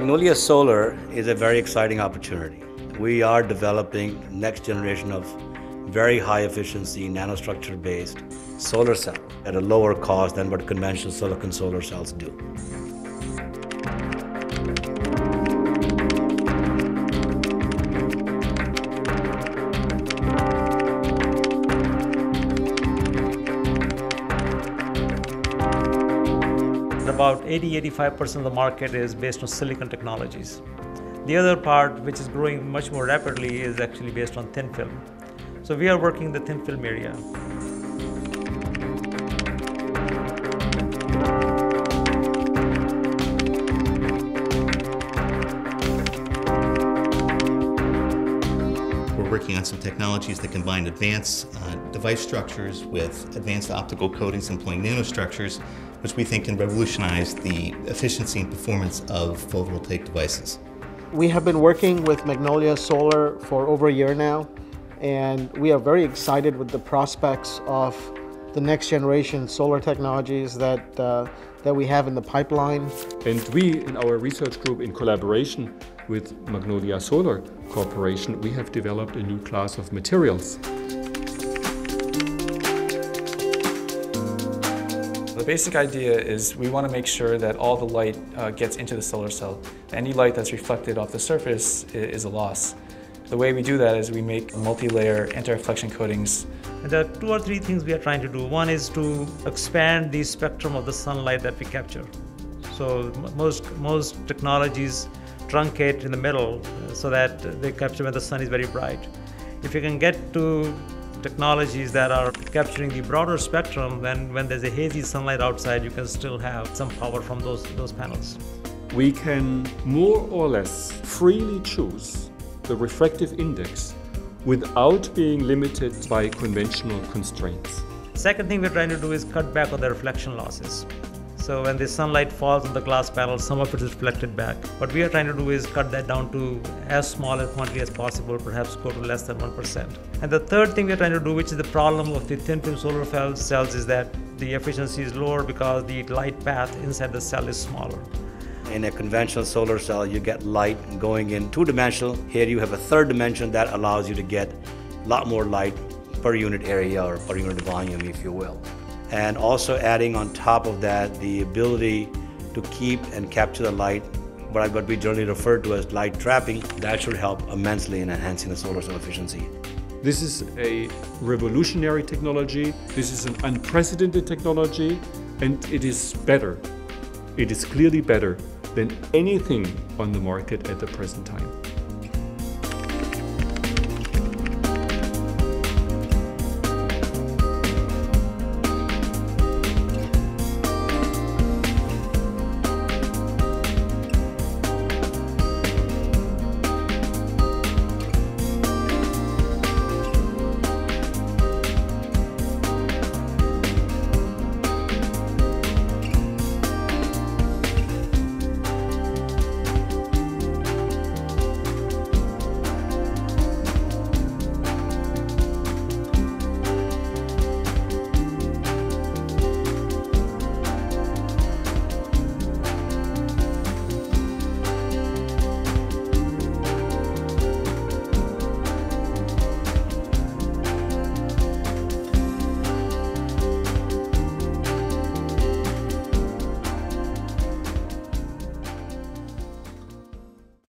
Magnolia Solar is a very exciting opportunity. We are developing next generation of very high efficiency nanostructure based solar cell at a lower cost than what conventional silicon solar cells do. About 80–85% of the market is based on silicon technologies. The other part, which is growing much more rapidly, is actually based on thin film. So we are working in the thin film area. We're working on some technologies that combine advanced device structures with advanced optical coatings employing nanostructures, which we think can revolutionize the efficiency and performance of photovoltaic devices. We have been working with Magnolia Solar for over a year now, and we are very excited with the prospects of the next generation solar technologies that we have in the pipeline. And we, in our research group, in collaboration with Magnolia Solar Corporation, we have developed a new class of materials. The basic idea is we want to make sure that all the light gets into the solar cell. Any light that's reflected off the surface is a loss. The way we do that is we make multi-layer anti-reflection coatings. And there are 2 or 3 things we are trying to do. One is to expand the spectrum of the sunlight that we capture. So most technologies truncate in the middle so that they capture when the sun is very bright. If you can get to technologies that are capturing the broader spectrum, then when there's a hazy sunlight outside, you can still have some power from those panels. We can more or less freely choose the refractive index without being limited by conventional constraints. Second thing we're trying to do is cut back on the reflection losses. So when the sunlight falls on the glass panel, some of it is reflected back. What we are trying to do is cut that down to as small a quantity as possible, perhaps go to less than 1%. And the third thing we're trying to do, which is the problem of the thin film solar cells, is that the efficiency is lower because the light path inside the cell is smaller. In a conventional solar cell, you get light going in 2-dimensional. Here you have a 3rd dimension that allows you to get a lot more light per unit area or per unit volume, if you will. And also adding on top of that the ability to keep and capture the light, what we generally refer to as light trapping. That should help immensely in enhancing the solar cell efficiency. This is a revolutionary technology, this is an unprecedented technology, and it is better. It is clearly better than anything on the market at the present time.